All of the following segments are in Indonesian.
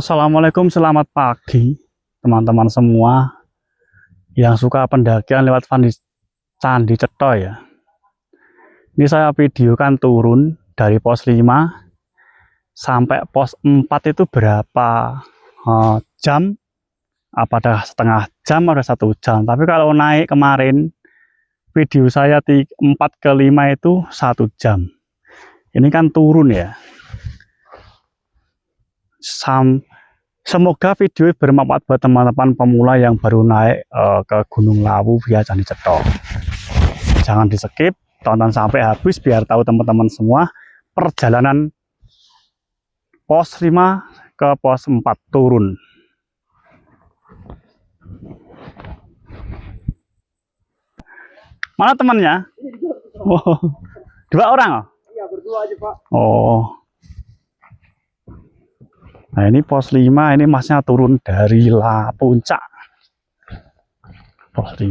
Assalamualaikum, selamat pagi teman-teman semua yang suka pendakian lewat Candi Cetha ya. Ini saya videokan turun dari pos 5 sampai pos 4 itu berapa jam? Apakah setengah jam atau 1 jam? Tapi kalau naik kemarin video saya 4 ke 5 itu 1 jam. Ini kan turun ya. Semoga video bermanfaat buat teman-teman pemula yang baru naik ke Gunung Lawu via Candi Cetha. Jangan di skip, tonton sampai habis biar tahu teman-teman semua perjalanan pos 5 ke pos 4 turun. Mana temannya? Oh, 2 orang? Iya, berdua aja, Pak. Oh. Nah, ini pos 5, ini masnya turun dari puncak. Pos 5.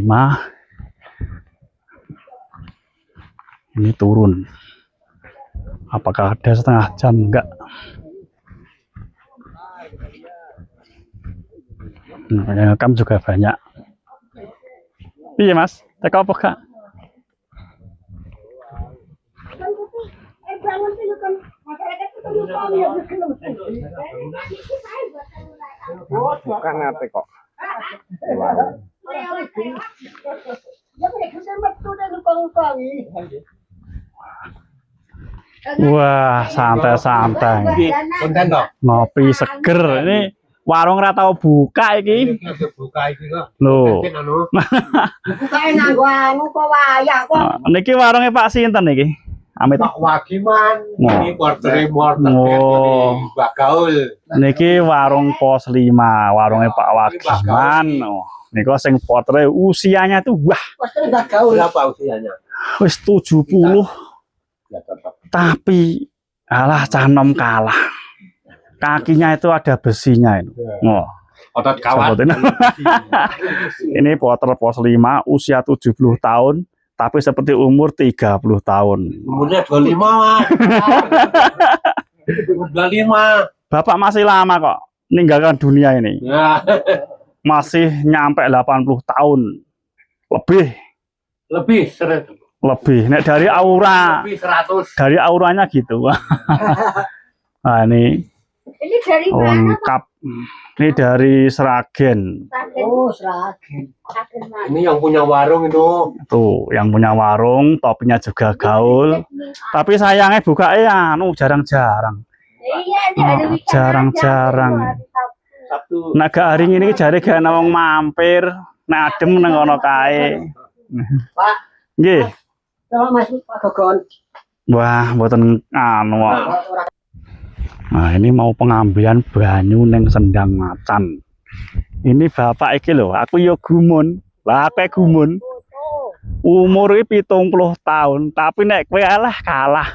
Ini turun. Apakah ada setengah jam? Enggak. Yang rekam juga banyak. Iya, Mas. Teka apa, Kak? Bukan ngerti kok. Wah, santai-santai. Ngopi seger. Ini warung ora tau buka iki. Loh. Niki warungnya Pak sinten niki? Amit Pak Wagiman, ini porter Mbak Gaul. Niki warung pos 5, warungnya Pak Wagiman. Oh, niki sing porter usianya tuh wah. Mbak Gaul berapa usianya? Wis 70. Ya, tetap. Tapi alah canom kalah. Kakinya itu ada besinya itu. Oh. Otot kawan. Ini porter pos 5 usia 70 tahun. Tapi seperti umur 30 tahun. Umurnya 25, Mas. 25. Bapak masih lama kok meninggalkan dunia ini. Ya. Masih nyampe 80 tahun. Lebih 100. Lebih. Nek dari aura. Lebih 100. Dari auranya gitu. Nah, ini dari mana, lengkap. Ini dari Sragen. Oh, Sragen. Ini yang punya warung itu. Tuh, yang punya warung, topinya juga gaul. Tapi sayangnya buka jarang-jarang. Iya, Jarang-jarang. Sabtu. Nah, garing ini jare gak ana wong mampir, nek adem nang ngono kae. Pak. Nggih. Kalau masuk Pak Gogon. Wah, mboten anu. Nah, ini mau pengambilan banyu neng Sendang Macan. Ini bapak iki lho, aku yo gumun. Lah aku gumun. Umur iki 70 tahun, tapi nek kowe kalah.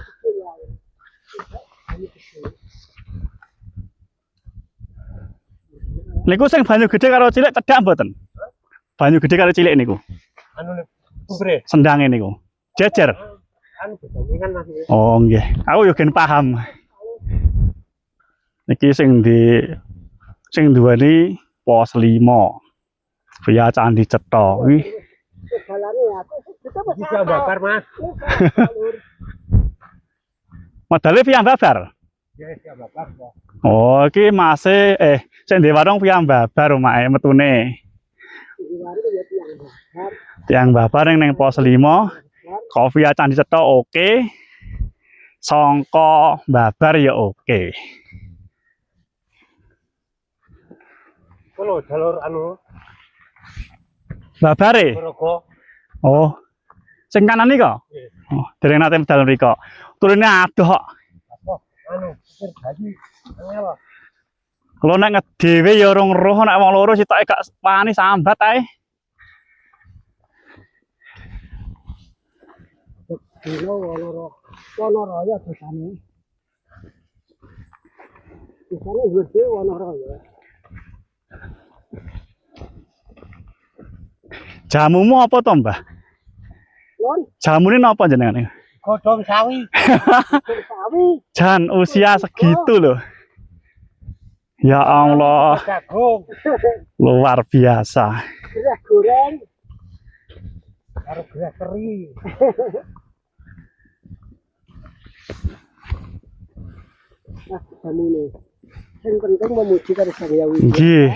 Niku sing banyu gede karo cilik cedhak mboten? Banyu gede karo cilik niku. Anu nih, Sendange niku. Jejer. anu kan masih. Oh nggih. Aku yo gen paham. Niki sing duweni pos 5 via Candi Cetha. Wih. Bisa bakar, Mas. Modale via babar. Ya, bisa bakar. Oh, iki masih sing di warung via babar omahe metune. Tiang babar ning pos 5 kok via Candi Cetha oke. Songko babar ya oke. Kalau jalur anu Babare. Purworejo. Oh. Sing kanan iki kok? Oh, dereng nate medal mriko. Turune adoh kok. Anu, pikir gaji. Angel. Kalau nek ngedewe ya urung roh nek wong loro sitoke gak wani sambat ae. Kilo Wonoraya desane. Desane gede Wonoraya. Jamumu apa to, Mbah? Lon, Jamune napa jenengane? Godhong sawi. sawi. Jan usia segitu loh. Ya Allah, jagung luar biasa. Beras goreng. karo beras teri. Nah, kami ini. Yang penting memuji karo Sang Hyang Widi. Nggih,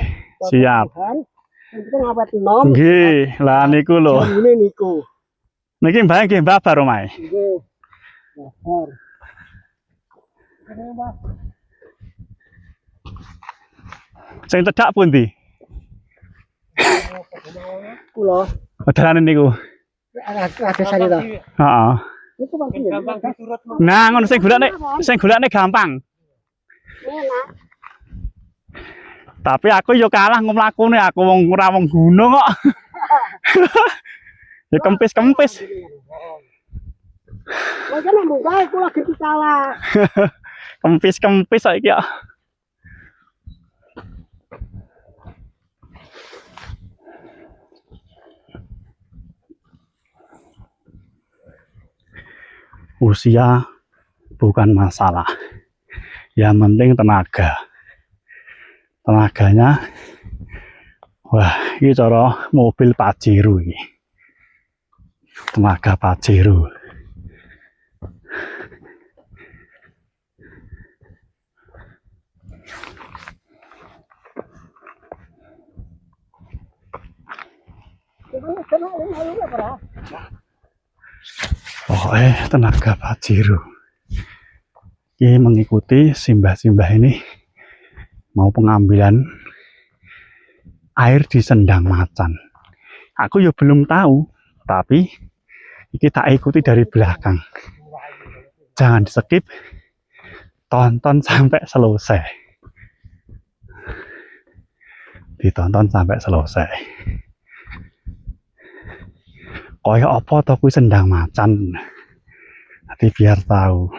siap. Tuhan. Yang penting awet enom. Nggih, lah niku lho. Jamine niku. Niki mbah nggih babar omahe. Nggih. Dasar. Sing cedhak pundi? Kula Wedarane niku. ada sari to. Heeh. Niku pasti Gampang diturut Nah, ngono sing golekne gampang. enak. Tapi aku yo kalah ngomlakune, aku wong ora wong gunung kok. Ya kempis-kempis. Makanya munggah kula genti kalah. Kempis-kempis saiki kok. Usia bukan masalah. Yang penting tenaga. Tenaganya, wah, ini cara mobil Pajero ini. Tenaga Pajero. Tenaga Pajero. Ini mengikuti simbah-simbah ini mau pengambilan air di Sendang Macan. Aku ya belum tahu, tapi kita ikuti dari belakang. Jangan di skip, tonton sampai selesai. Ditonton sampai selesai. Kaya apa to kuwi Sendang Macan? Nanti biar tahu.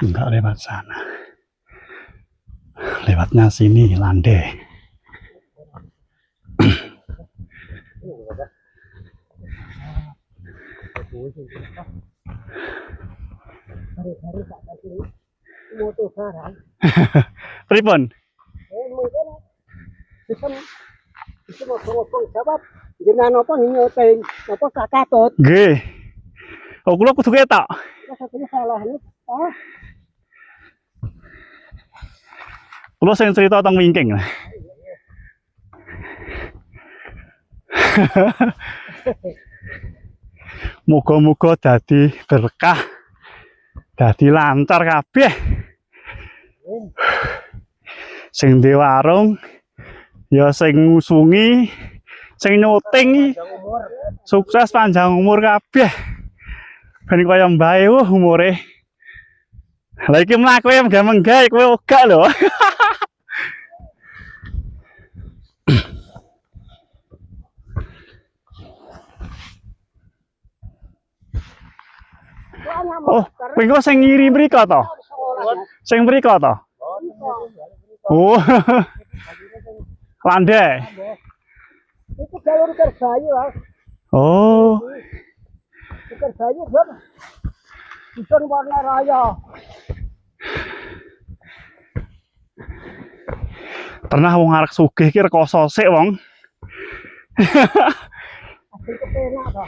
Enggak lewat sana, lewatnya sini landai. Hari-hari tak kasih moto barang. Pripun? Mungkin bisa ngomong jawab jenengan apa nyoting apa gak katut. Nggih. Oh, kula kudu ketok. Satunya salah ini. Kula sing cerita teng wingking. Muga-muga dadi berkah. Dadi lancar kabeh. Sing di warung ya sing ngusungi, sing nyuting sukses panjang umur kabeh. Ben kaya mbae umure. Lah iki mlaku ya menggah kowe ogak lho. Oh, kowe sing ngiri mriko to? Sing mriko to? Oh. Landai. Itu jalur Kerbayu, Mas. Oh. Kerbayu kan dusun warna raya. Pernah wong arek sugih ki rekoso sik wong. Asli kepenak to.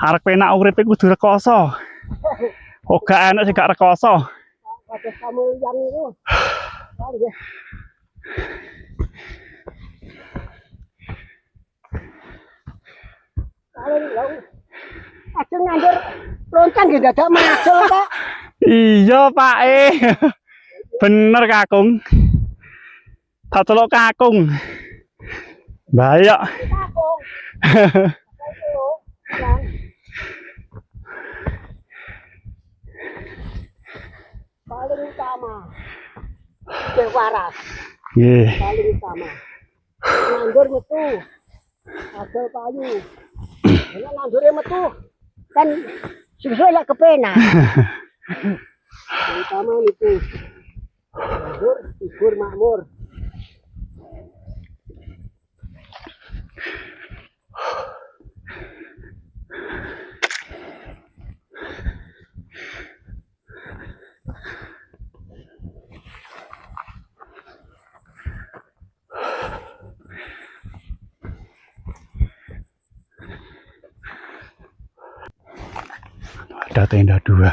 Arek penak urip iku kudu rekoso. Kok gak enak sing gak rekoso. Kados kamulyan itu. Nggih. Paling lho. Ajeng ngandur loncang nggih dadak macul kok. Iya, Pak. Bener Kakung. Tak celok Kakung. Bayok. Kakung. Paling utama. Waras. Nggih. Paling utama. Nganggur metu. Ada payu. Ini nandure metu. Kan susah lek kepenak. Terutama itu. Nandur, subur makmur. Ada tenda 2.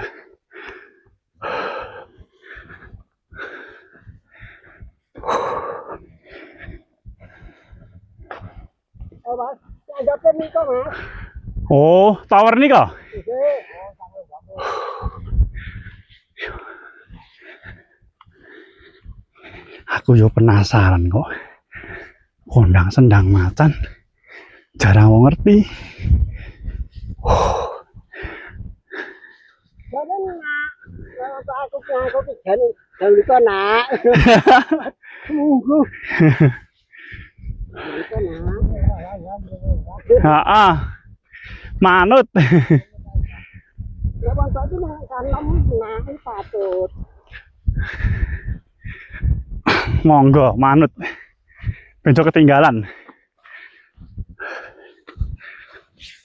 Oh, Mas. Ada niku, Mas. Oh, tower nih kok. Nggih. Aku yo penasaran kok. Kondang sendang macan. Jarang wong ngerti. Jangan nak. Kalau aku nganggo kijane dahulu kok nak. Munggu. Itu nak. Heeh. Manut. Ya wong tok iki nang kanom nak patut. Monggo manut. Benjo ketinggalan.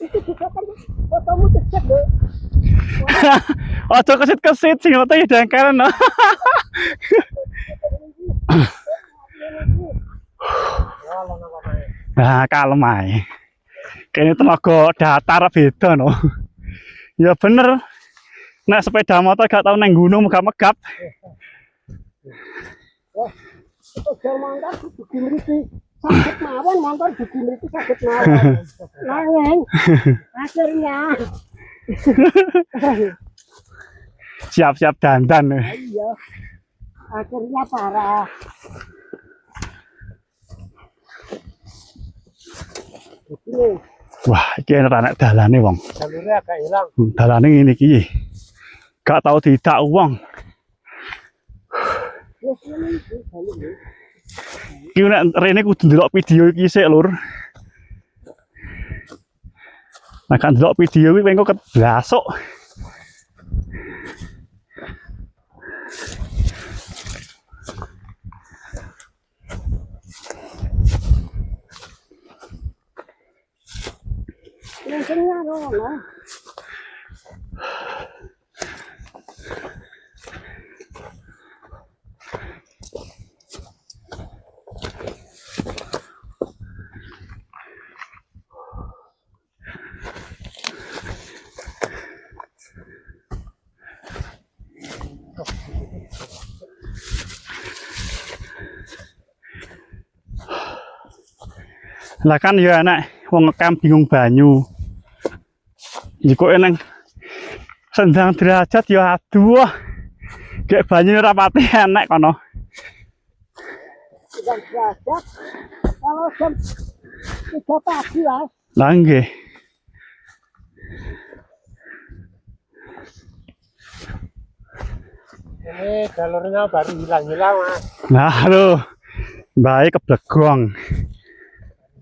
Itu juga kan fotomu cecek lho. Ojo kesit-kesit sing foto ya dangkalan no. Nah, kalem ae. Kene tenaga datar beda no. Ya bener. Nek sepeda motor gak tau nang gunung megap-megap. Sepeda motor dugi mriki. Sakit mawon motor dugi mriki sakit mawon. Nanging akhirnya Siap-siap dandan. iya. Akhirnya parah. Ini Wah, iki enak anak dalane wong. Jalurnya agak hilang. Dalane ngene iki. Gak tau didak wong. wis ngene iki jalur iki. Iki nek rene kudu ndelok video iki sik, Lur. Nek kan ndelok video iki engko ketblasuk. Yang kena ngono. Lah kan ya enak wong ngekam bingung banyu. Iku eneng sendang derajat ya aduh. Kayak banyu ora pati enak kono. Jam derajat. Kalau jam 3 pagi lah. Lah nggih. Ini jalurnya baru hilang-hilang, Mas. Nah, lho. Baik keblegong.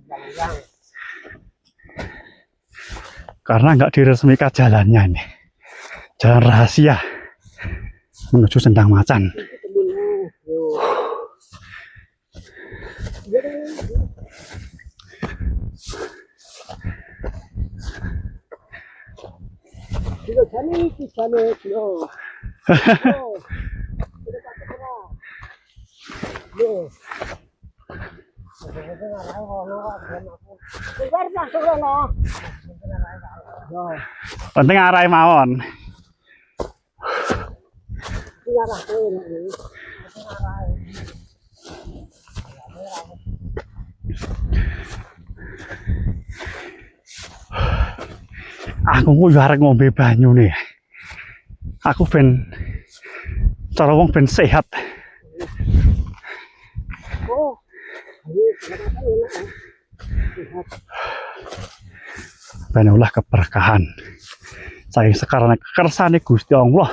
Hilang-hilang. Karena nggak diresmikan jalannya ini. Jalan rahasia menuju Sendang Macan. Kilo jane iki jane kilo. Penting arahe mawon. Aku ku yo arek ngombe banyu nih. Aku ben cara wong ben sehat. Ben ulah keberkahan. Saya sekarang kersane Gusti Allah.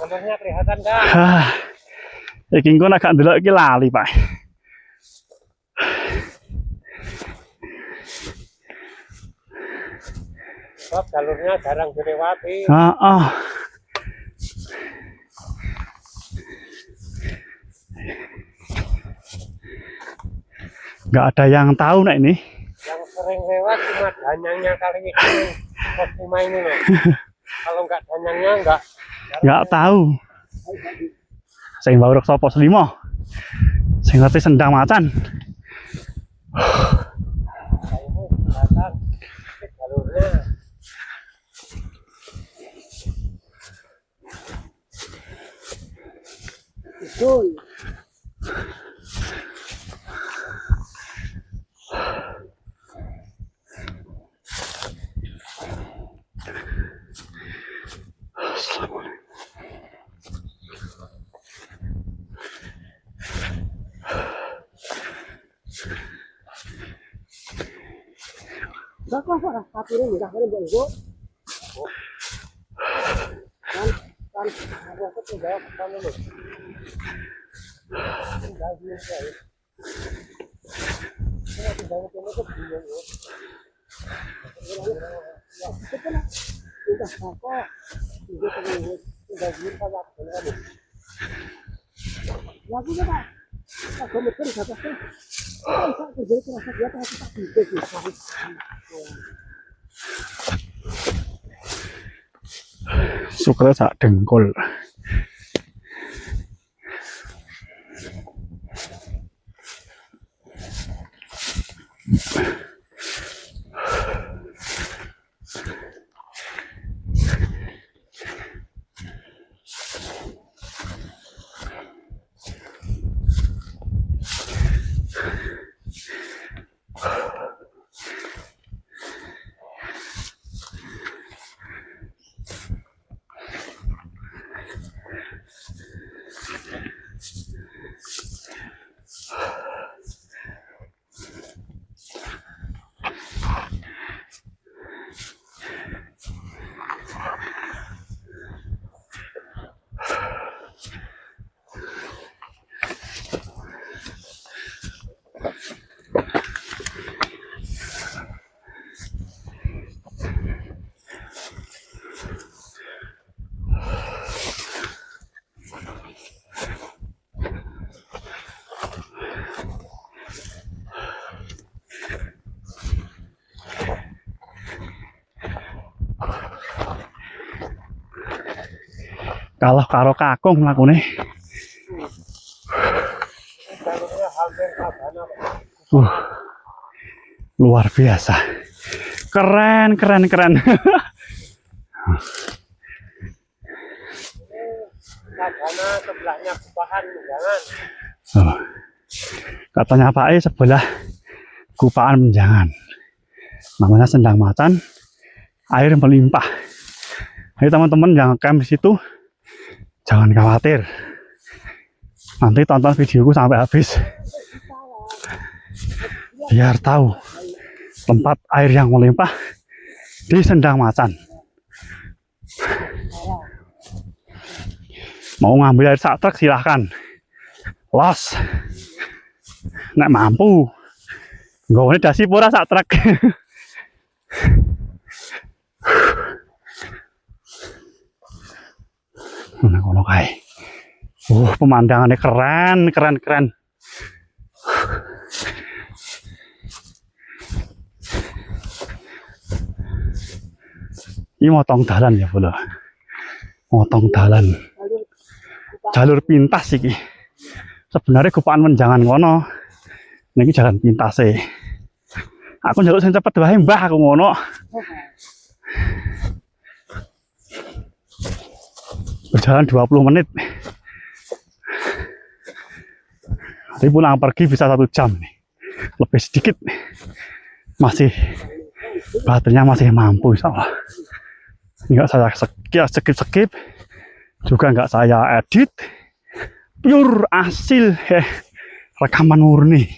jalurnya kelihatan kan? Hah. Iki engko nek gak ndelok iki lali, Pak. Sebab jalurnya jarang dilewati. Heeh. Nggak ada yang tahu nek ini. Yang sering lewat cuma danyangnya kali ini. Kostima ini loh. Kalau nggak danyangnya Nggak tahu. Sing bauruk sapa Slimo? Sing ngerti sendang macan. ini kelihatan jalurnya. Betul. Bakal apa? Tapi ini enggak boleh bonggo. Kan ada apa tuh jawab kamu lu. Enggak bisa ya. Ini tinggal itu bingung ya. Ya, betul. Udah apa? Itu terus udah bisa ya benar. Lagu apa? Aku mikir apa sih? Saya kerja terasa dia terasa tak bisa. Sukre sak dengkul. Kalau karo kakung mlakune. Jalurnya hampir sabana. Luar biasa. Keren, keren, keren. Sabana sebelahnya Kupaan Menjangan. Oh. Katanya Pak E sebelah Kupaan Menjangan. Namanya Sendang Macan. Air melimpah. Jadi teman-teman yang camp di situ jangan khawatir. Nanti tonton videoku sampai habis. Biar tahu tempat air yang melimpah di Sendang Macan. Mau ngambil air sak truk silahkan. Los. Nek mampu. Nggone dasi pura sak truk. Nah, kono kae. Pemandangannya keren, keren, keren. Ini motong dalan ya, Bolo. Motong dalan. Jalur pintas iki. Sebenarnya Kupaan Menjangan kono. Niki jalan pintas e. Aku njaluk sing cepet wae, Mbah, aku ngono. Berjalan 20 menit. Tapi pulang pergi bisa 1 jam nih. Lebih sedikit. Masih baterainya masih mampu insyaallah. Enggak saya skip. Juga enggak saya edit. Pure hasil rekaman murni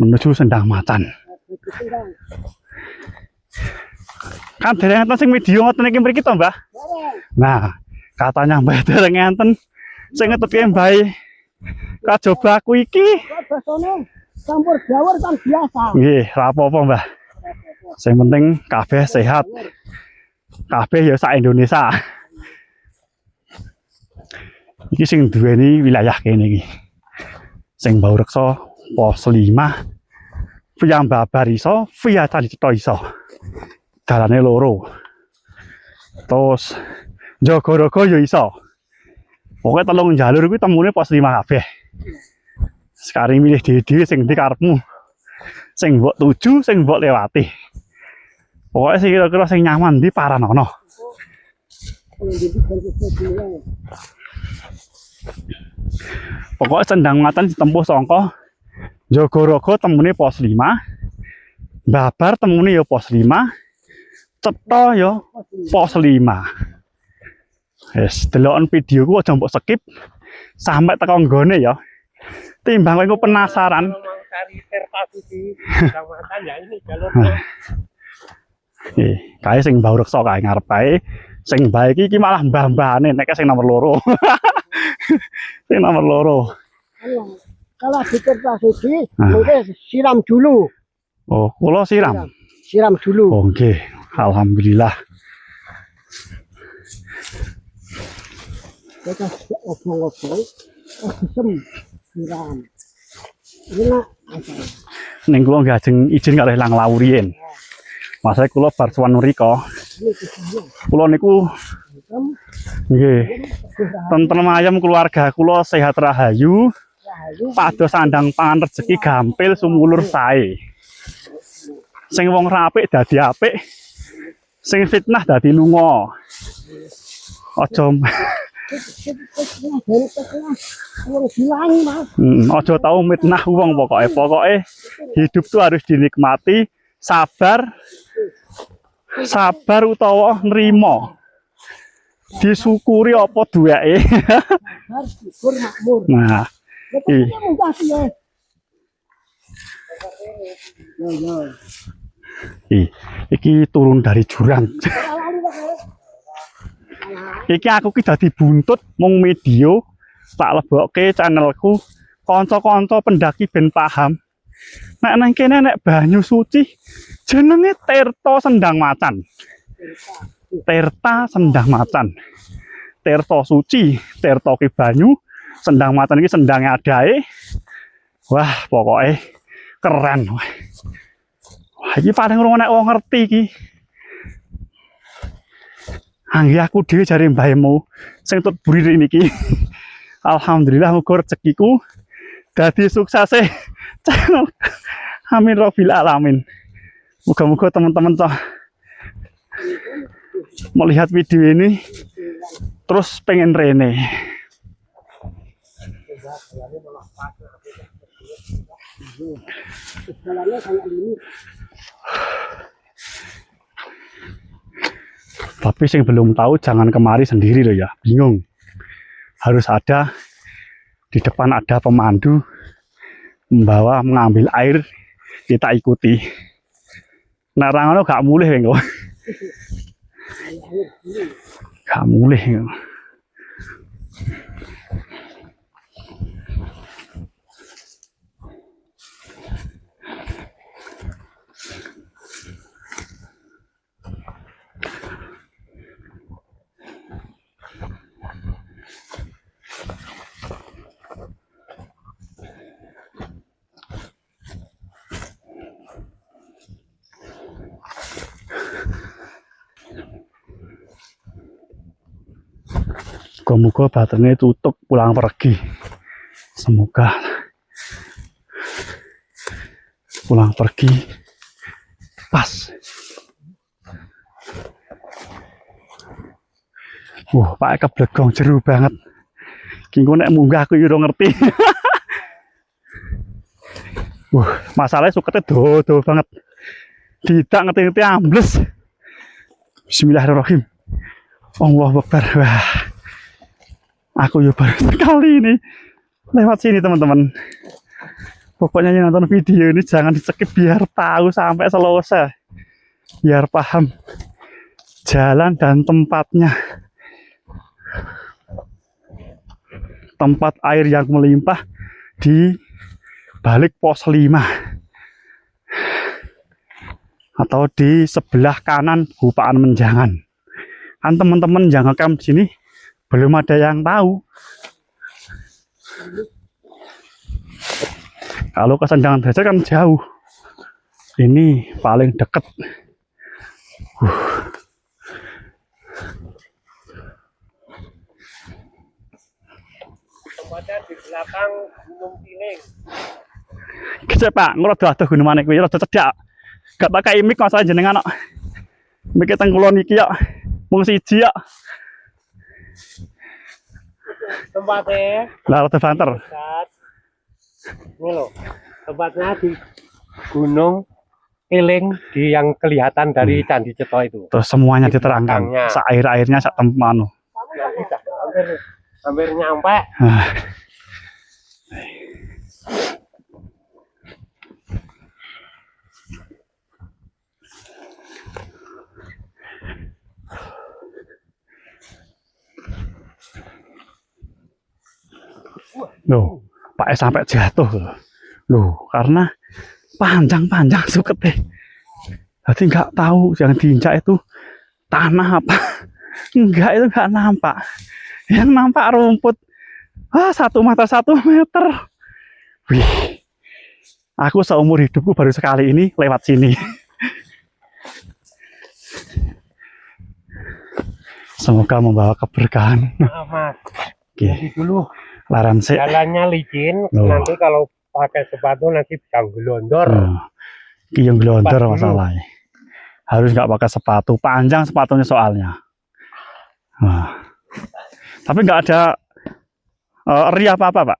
menuju Sendang Macan. Kan dereng enten sing video ngoten iki mriki to, Mbah. Nah, Katanya Mbah dereng enten sing ngetutke Mbah kajaba aku iki. Kok basane campur gawur kan biasa. Nggih, ra apa-apa Mbah. Sing penting kabeh sehat. Kabeh ya sak Indonesia. Iki sing duweni wilayah kene iki. Sing Bau Reksa pos 5 via Babar iso, via Candi Cetha iso. Dalane loro. Terus Jogorogo ya iso. Pokoknya telung jalur kuwi temune pos 5 kabeh. Sekarang milih dhewe-dhewe sing ndi karepmu. Sing mbok tuju, sing mbok lewati. Pokoknya sing kira-kira sing nyaman ndi paranono. Pokoknya Sendang Matan ditempuh saka Jogorogo temune pos 5. Babar temune ya pos 5. Cetha ya pos 5. Wes, deloken videoku aja mbok skip sampai teko nggone ya. Timbang kowe penasaran. Kalau mau cari sertasi di kecamatan ya ini jalurnya. Kae sing Bau Reksa kae ngarep kae. Sing bae iki malah mbah-mbahane nek sing nomor loro. Sing nomor loro. Kalau bikin plastik, mungkin siram dulu. Oh, kula siram. Siram dulu. Oh, nggih. Alhamdulillah. Kita obong-obong, disem, siram. Ini nak Ning kula ngajeng izin kalih Lang Laurien. Masane kula bar sowan mriko. Kula niku nggih. Tentrem ayam keluarga kula sehat rahayu. Pados sandang pangan rezeki gampil sumulur sae. Sing wong apik dadi apik. Sing fitnah dadi lunga. Aja aja tau mitnah wong pokoke. Pokoke hidup tuh harus dinikmati, sabar. Sabar utawa nrimo. Disyukuri apa duweke. syukur makmur. Nah, iki turun dari jurang. Iki aku ki dadi buntut mung video tak lebokke channelku. Kanca-kanca pendaki ben paham. Nek nang kene nek banyu suci jenenge Tirta Sendang Macan. Tirta Sendang Macan. Tirta suci, Tirta ki banyu, Sendang Macan iki sendange adae. Wah, pokoknya keren. Wah, iki paling ora nek wong ngerti iki. Anggi aku dhewe jare mbahmu sing tut buri niki. Alhamdulillah muga rezekiku dadi suksese channel. Amin rabbil alamin. Moga-moga teman-teman melihat video ini terus pengen rene. Tapi yang belum tahu jangan kemari sendiri loh ya, bingung. Harus ada di depan ada pemandu membawa mengambil air, kita ikuti. Nah, rangono gak mulih engko. Gak mulih. Moga-moga baterainya tutup pulang pergi. Semoga pulang pergi pas. Pakai keblegong jeru banget. Kingko nek munggah aku yo ngerti. Masalahnya suketnya do banget. Tidak ngerti-ngerti ambles. Bismillahirrahmanirrahim. Allahu Akbar. Wah. Aku ya baru sekali ini lewat sini teman-teman. Pokoknya yang nonton video ini jangan di skip biar tahu sampai selesai. Biar paham jalan dan tempatnya. Tempat air yang melimpah di balik pos 5 atau di sebelah kanan Gupaan Menjangan. Kan teman-teman yang ngecamp di sini belum ada yang tahu. Kalau ke Sandangan Derajat kan jauh. Ini paling deket. Tempatnya di belakang Gunung Piling. Kece Pak, ngerodo adoh gunung maneh kuwi rada cedhak. Gak pakai mic masalah jenengan kok. Mic teng kula niki kok. Mung siji kok. Tempatnya Lah rada banter. dekat. Ini loh, tempatnya di Gunung Piling di yang kelihatan dari Candi Ceto itu. Terus semuanya Di diterangkan. belakangnya. Sair-airnya sak tempat Nanti dah hampir nyampe. Loh, Pak sampai jatuh loh, karena panjang-panjang suket deh. Jadi nggak tahu yang diinjak itu tanah apa. Enggak, itu nggak nampak. Yang nampak rumput. 1 meter 1 meter. Wih, aku seumur hidupku baru sekali ini lewat sini. Semoga membawa keberkahan. Maaf mas, Oke, jadi dulu laran sih. jalannya licin. Loh. Nanti kalau pakai sepatu nanti bisa gelondor. Ki yang gelondor Cepat dulu. masalahnya. Harus nggak pakai sepatu, panjang sepatunya soalnya. Tapi nggak ada eri apa-apa, Pak.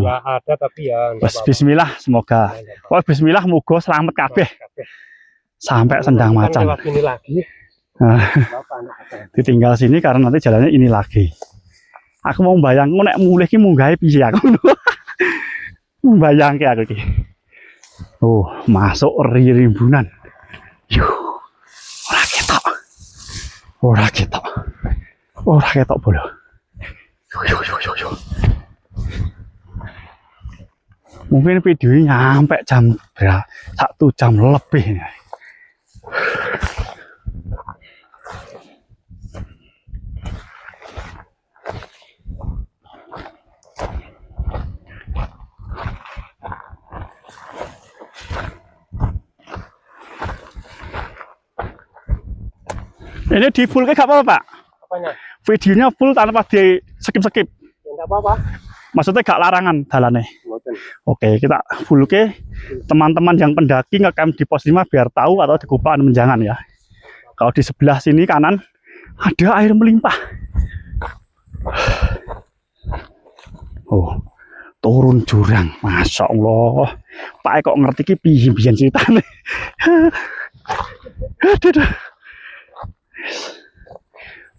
Ya ada tapi ya. Wes, bismillah, semoga. Oh, bismillah, muga selamat kabeh sampai Sendang Macan. Lewat sini lagi. Nah, Bapak anak ada. ditinggal sini karena nanti jalannya ini lagi. Aku mau bayang, nek mulih ki munggahe piye aku. Bayangke aku ki. Oh, masuk eri rimbunan. Yuh. Ora ketok. Ora ketok bolo. Yo. Mungkin videonya nyampe jam berapa? 1 jam lebih. Ini di full kayak gak apa-apa, Pak? Apanya? Videonya full tanpa di skip-skip. Ya enggak apa-apa. Maksudnya gak larangan jalannya. Mboten. Oke, kita full ke teman-teman yang pendaki ngecamp di pos 5 biar tahu atau di Gupaan Menjangan ya. Kalau di sebelah sini kanan ada air melimpah. Oh, turun jurang, masya Allah. Pak kok ngerti ki piye-piye ceritane. Aduh.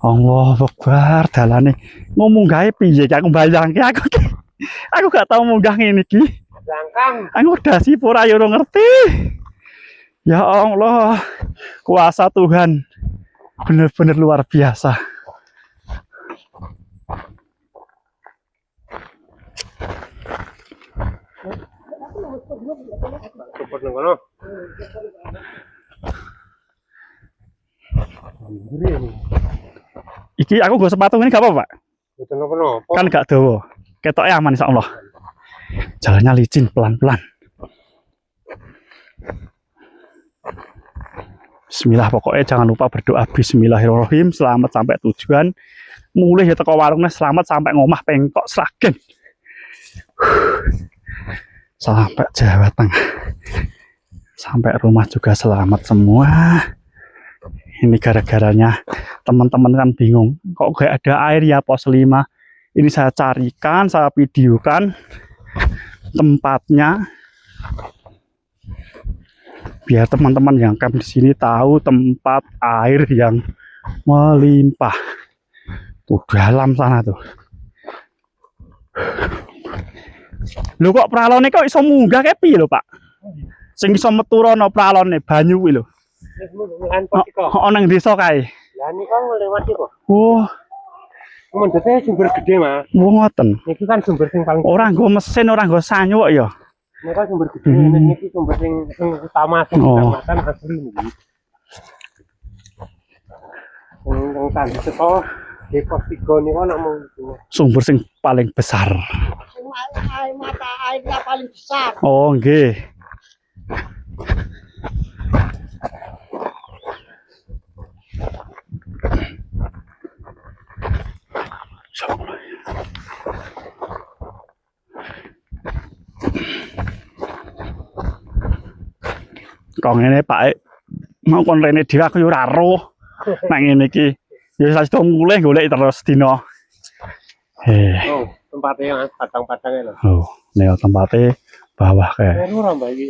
Allah Akbar, dalane ngomong gawe piye aku bayangke aku gak tau munggah ngene iki. Langkang. Aku dasi pura yo ngerti. Ya Allah, kuasa Tuhan benar-benar luar biasa. Cepet nang kono. Iki aku go sepatu ini gak apa-apa, Pak? Mboten napa-napa. Kan gak dawa. Ketoknya aman insyaallah. Jalannya licin pelan-pelan. Bismillah, pokoknya jangan lupa berdoa bismillahirrahmanirrahim, selamat sampai tujuan. Mulai ya teko warungnya selamat sampai ngomah pengkok Sragen. Sampai Jawa Tengah. Sampai rumah juga selamat semua. Ini gara-garanya teman-teman kan bingung, kok gak ada air ya pos 5. Ini saya carikan, saya videokan tempatnya biar teman-teman yang camp di sini tahu tempat air yang melimpah. Tuh dalam sana tuh. Lho kok pralone kok iso munggah kayak piye lho, Pak? Sing iso metu rono pralone banyu kuwi lho. Wis mungkin kok. Nang desa kae. Lah niki kok nglewati kok. Oh, Mendete sumber gede, Mas. Ngoten. Niki kan sumber sing paling Ora nggo mesin, ora nggo sanyu kok ya. niki kan sumber gede. Niki sumber sing utama sing Oh. kecamatan asli niki. Wong tadi teko Depok 3 niku ana mung Sumber sing paling besar. Air mata airnya paling besar. Oh, nggih. Kok ngene Pak, mau kon rene dhewe aku yo ora roh. Nek ngene iki ya sasto mulih golek terus dina. oh, tempatnya Mas, padang-padangnya lho. Oh, nek tempatnya bawah kae. Ora Mbak iki.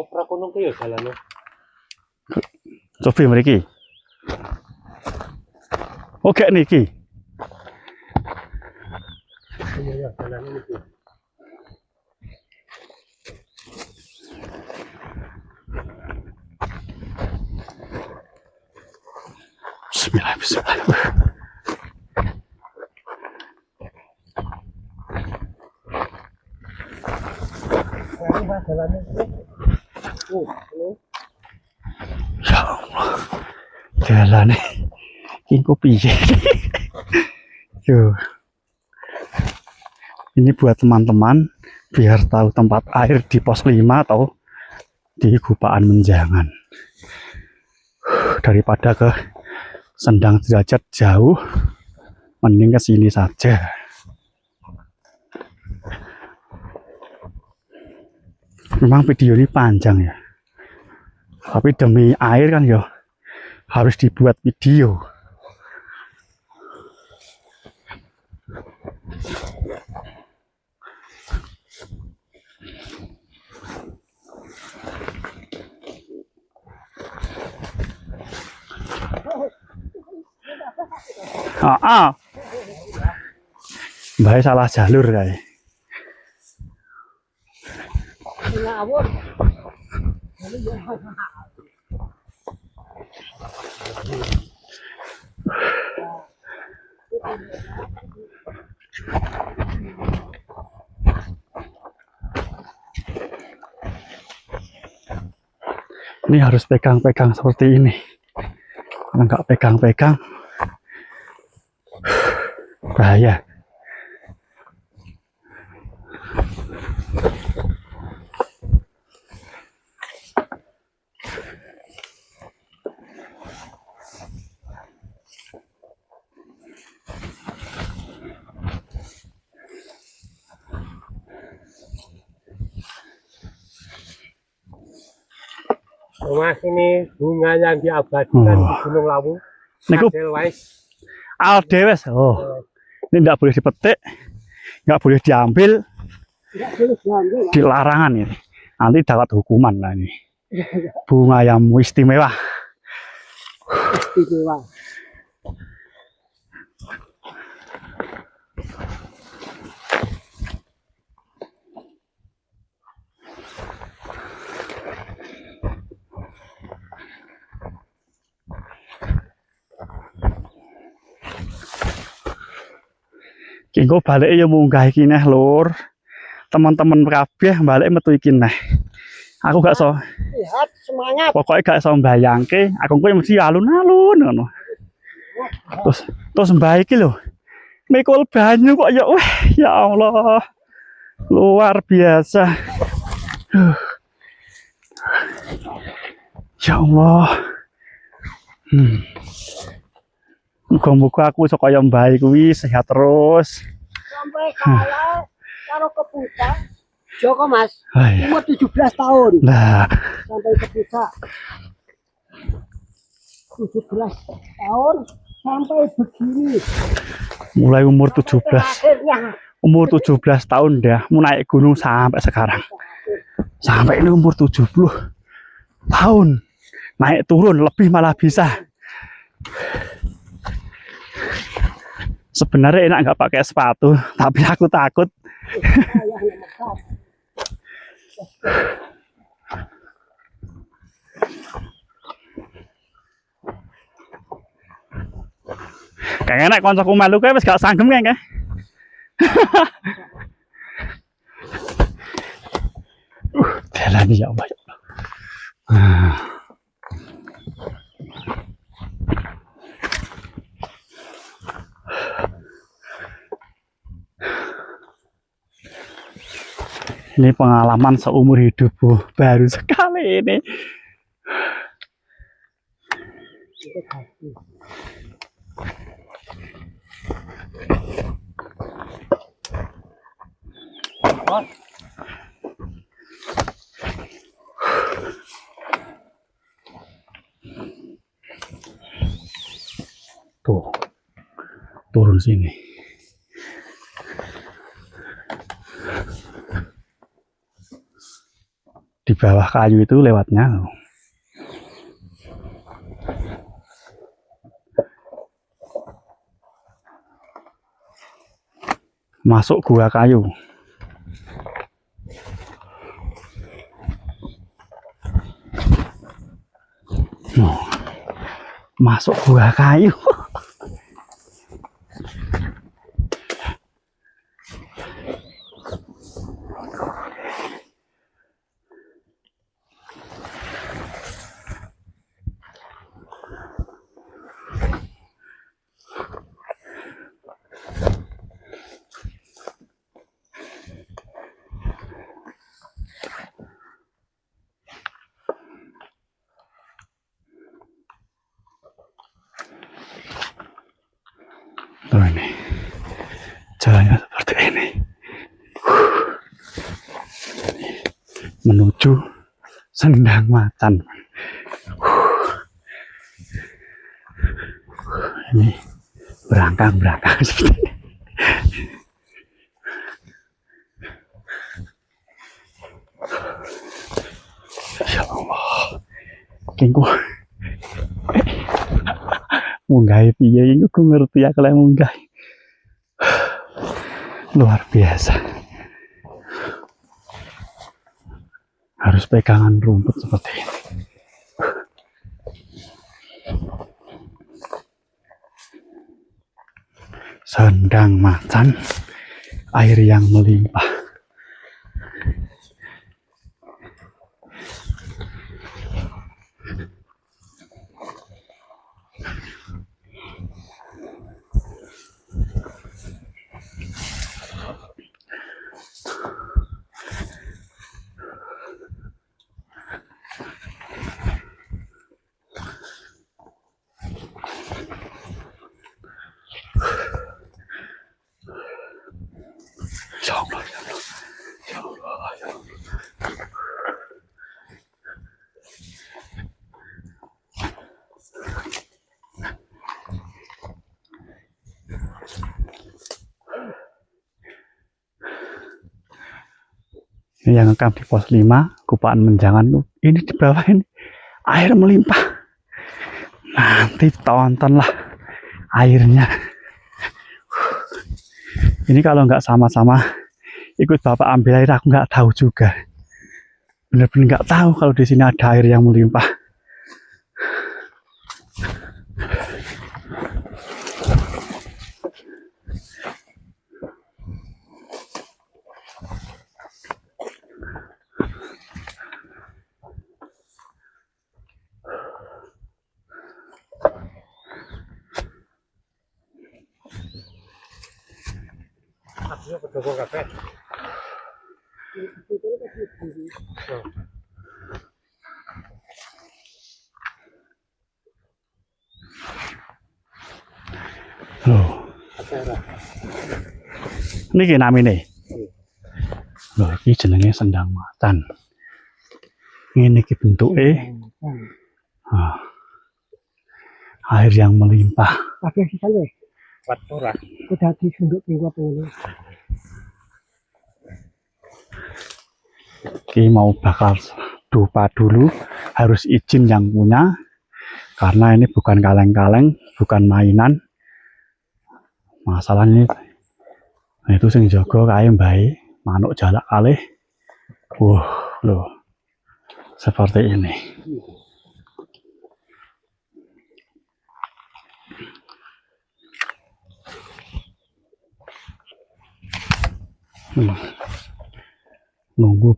Opera kono ki ya dalane. Coba mriki. Oke niki. Iya, dalane niki. Bismillah, bismillah. Ini Mas dalane niki. Ini. Ya Allah. Jalane iki kok piye? Yo. Ini buat teman-teman biar tahu tempat air di pos 5 atau di Gupaan Menjangan. Daripada ke Sendang Derajat jauh, mending ke sini saja. Memang video ini panjang ya. Tapi demi air kan ya harus dibuat video. Mbak salah jalur kayak. Ngawur. Ini harus pegang-pegang seperti ini. Kalau nggak pegang-pegang, bahaya. Oh, Mas, ini bunga yang diabadikan di Gunung Lawu. Niku Edelweiss. Aldewes. Oh, ini nggak boleh dipetik, nggak boleh diambil, Enggak boleh diambil. di larangan ini. Nanti dapat hukuman lah ini. Bunga yang istimewa. Istimewa. Kengko balik ya munggah iki neh lur. Teman-teman kabeh balik metu iki neh. Aku gak so, Lihat semangat. pokoknya gak so mbayangke, aku kuwi mesti alun-alun ngono. Terus mbah iki lho. Mikul banyu kok ya wah, ya Allah. Luar biasa. Ya Allah. Muga-muga aku iso kaya mbah kuwi sehat terus. Sampai kalau karo kepuncak Joko Mas, Hai. umur 17 tahun Nah, sampai ke puncak. 17 tahun sampai begini. mulai umur 17. Akhirnya Umur 17 tahun dah mau naik gunung sampai sekarang. Sampai ini umur 70 tahun. Naik turun lebih malah bisa. Sebenarnya enak nggak pakai sepatu, tapi aku takut. ayahnya Mekar. Kayaknya nek koncoku melu kae wis gak sanggem kae. Jalan ya Allah. Ini pengalaman seumur hidup, baru sekali ini. Tuh, turun sini. Di bawah kayu itu lewatnya. Masuk gua kayu. Masuk gua kayu. Tuh ini jalannya seperti ini menuju Sendang Macan. Ini berangkang seperti ini. Ya Allah, kengku munggah piye iki aku ngerti ya kalau munggah. Luar biasa. Harus pegangan rumput seperti ini. Sendang Macan, air yang melimpah. Ya Allah, ya Allah, ya Allah, ya Allah. Ini yang ngekam di pos 5 Kupaan Menjangan tuh. Ini di bawah ini air melimpah. Nanti tontonlah airnya. Ini kalau nggak sama-sama ikut bapak ambil air, aku nggak tahu juga. Bener-bener nggak tahu kalau di sini ada air yang melimpah. Aslinya pedokong kabeh. Loh, ini namanya. Loh, ini jenenge Sendang Macan. Ini bentuknya air yang melimpah. Kabeh sisan weh. Kuat ora. Udah disunduk kuat ngono. Ki mau bakal dupa dulu, harus izin yang punya, karena ini bukan kaleng-kaleng, bukan mainan. Masalahnya itu sing jaga kae mbae manuk jalak kalih. Loh, seperti ini. Nunggu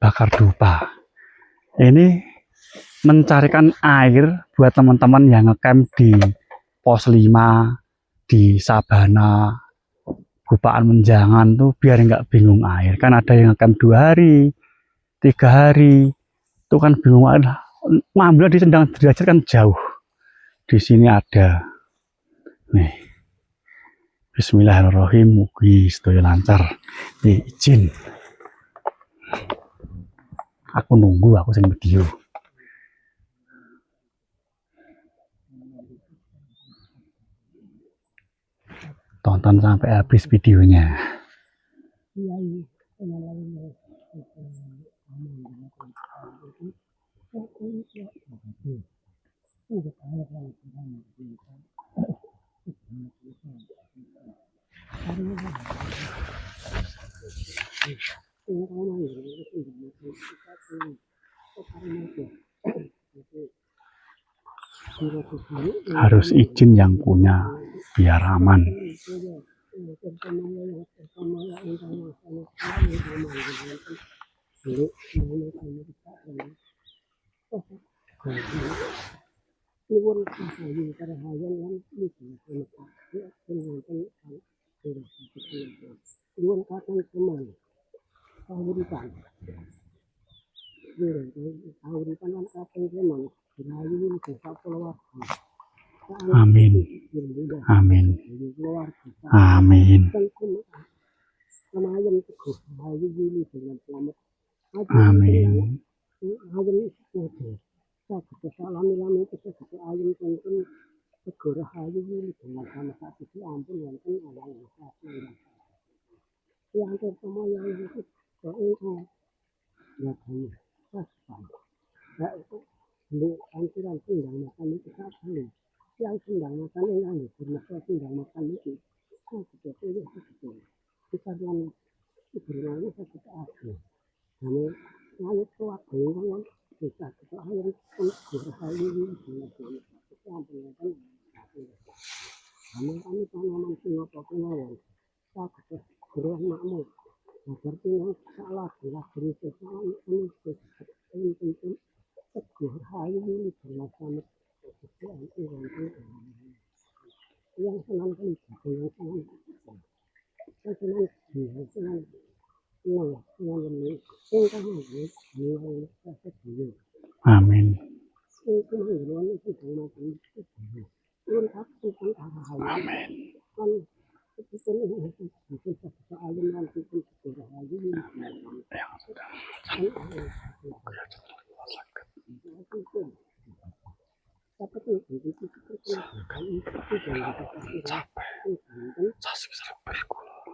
bakar dupa. Ini mencarikan air buat teman-teman yang ngecamp di pos 5 di Sabana Gupaan Menjangan tuh biar nggak bingung air. Kan ada yang ngecamp 2 hari, 3 hari, itu kan bingung air. Ngambil di Sendang Derajat kan jauh. Di sini ada. Nih. Bismillahirrahmanirrahim. Mugi sedaya lancar. Nih, izin. Aku nunggu, aku sing video. Tonton sampai habis videonya. Harus izin yang punya biar aman. Amin. Amin. Amin. Amin. Amin.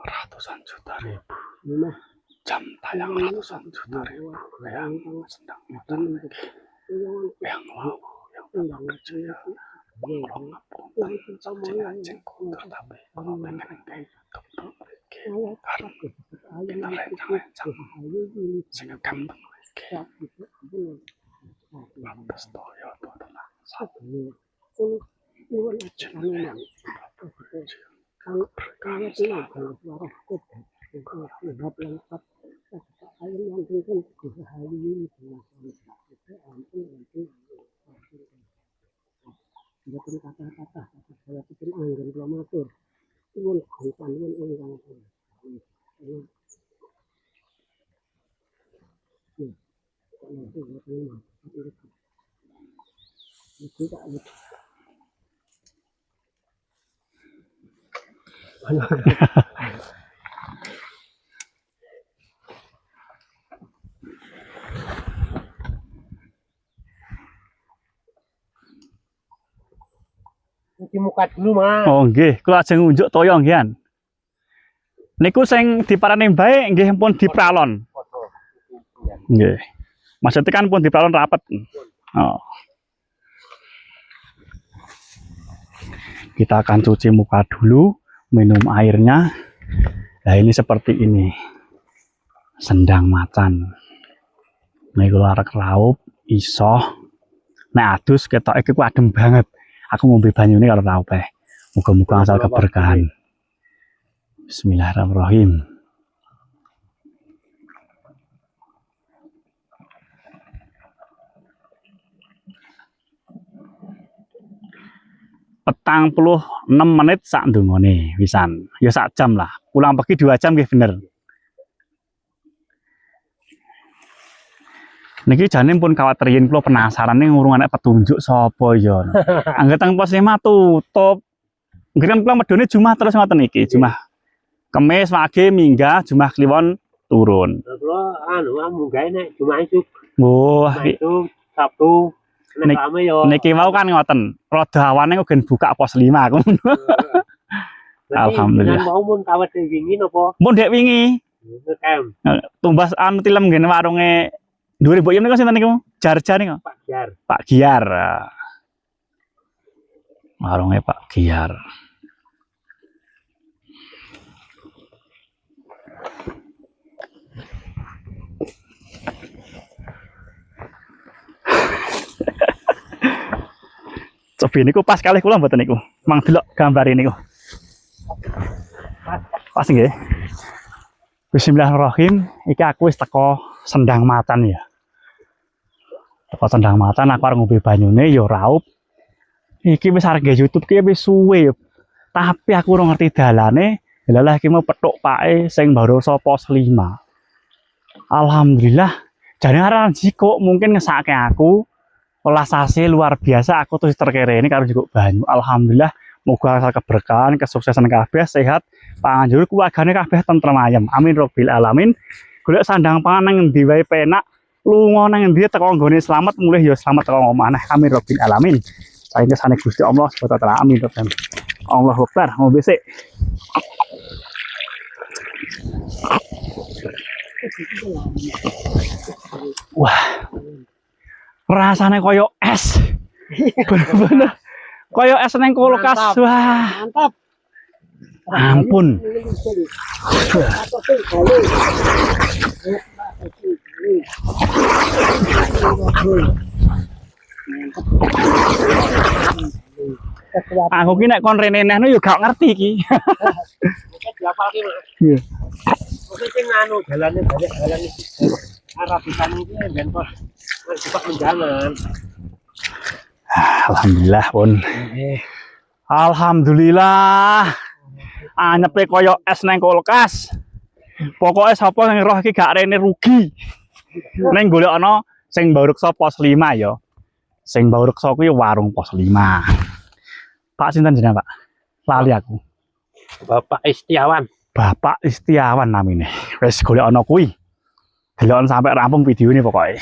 Ratusan juta ribu jam tayang, ratusan juta ribu yang sedang muter yang lalu yang dapat kerja mengelong ngapun seperti anjing kotor tapi kalau pengen kayak YouTube karena kita rencang-rencang sehingga gampang batas toyo itu adalah satu jenayah Cuci muka dulu, Mas. oh nggih kula ajeng ngunjuk toyo nggih. Niku sing diparani bae nggih pun dipralon. Nggih. Maksudnya kan pun dipralon rapet. Oh. Kita akan cuci muka dulu, minum airnya. Nah ini seperti ini. Sendang macan. Nek kula arek raup iso. Nek adus ketok iki ku adem banget. Aku ngombe banyune karo raup. Muga-muga asal keberkahan. Bismillahirrahmanirrahim. menit sak ndongone wisan. Ya sak jam lah. Pulang pergi 2 jam nggih bener. Niki jane pun kawatir yen kula penasaran ning urung ana petunjuk sapa ya. Angger teng pos 5 tutup. Nggih kan kula medhone Jumat terus ngoten iki, Jumat. Kamis wage minggah, Jumat kliwon turun. Kula munggah nek Jumat itu. Wah, Itu Sabtu nek rame yo. niki wau kan ngoten. Rada awane kok gen buka pos 5 aku. Alhamdulillah. Mau mun kawat wingi napa? Mun dek wingi Ngekem tumbas anu tilem ngene warunge dhuwur mbok yen niku sinten niku? Jar-jar niku. Pak Jar. Pak Giar. Warungnya Pak Giar. Cobi niku pas kalih kula mboten niku. Mang delok gambar niku. Pas nggih. Bismillahirrahmanirrahim. Iki aku wis teko Sendang Matan ya. Teko Sendang Matan aku arep ngombe banyune ya raup. Iki wis arep nggih YouTube ki wis suwe ya. Tapi aku ora ngerti dalane. Lah iki mau petuk pake sing baru pos 5. Alhamdulillah. Jane aran jiko mungkin ngesake aku. Welasase luar biasa aku terus terkerene karo jiko banyu. Alhamdulillah. Moga asal keberkahan, kesuksesan kabeh, sehat, panganjur keluargane kabeh tentrem ayem. Amin robbil alamin. Golek sandang pangan nang endi wae penak, lunga nang endi teko nggone slamet, mulih ya slamet teko omah. Amin robbil alamin. Saking kesane Gusti Allah subhanahu wa taala. Amin robbil. Allahu Akbar. Ngombe sik. Wah. Rasane koyo es. Bener-bener koyo es neng kulkas. Wah. Mantap. Ampun. Aku ki nek kon rene neh yo gak ngerti iki. Diapal ki, Mas. Iya. Oke sing anu dalane balik dalan iki. Arah pisan iki ben pos. Wis cepat menjalan. Alhamdulillah pun. Alhamdulillah. Anyepe koyo es neng kulkas. Pokoknya sapa sing roh iki gak rene rugi. Neng golek ana sing Mbaureksa pos 5 ya. Sing Mbaureksa kuwi warung pos 5. Pak sinten jenengan, Pak? Lali aku. Bapak Istiawan. Bapak Istiawan namine. Wis golek ana kuwi. Deloken sampai rampung videone pokoknya.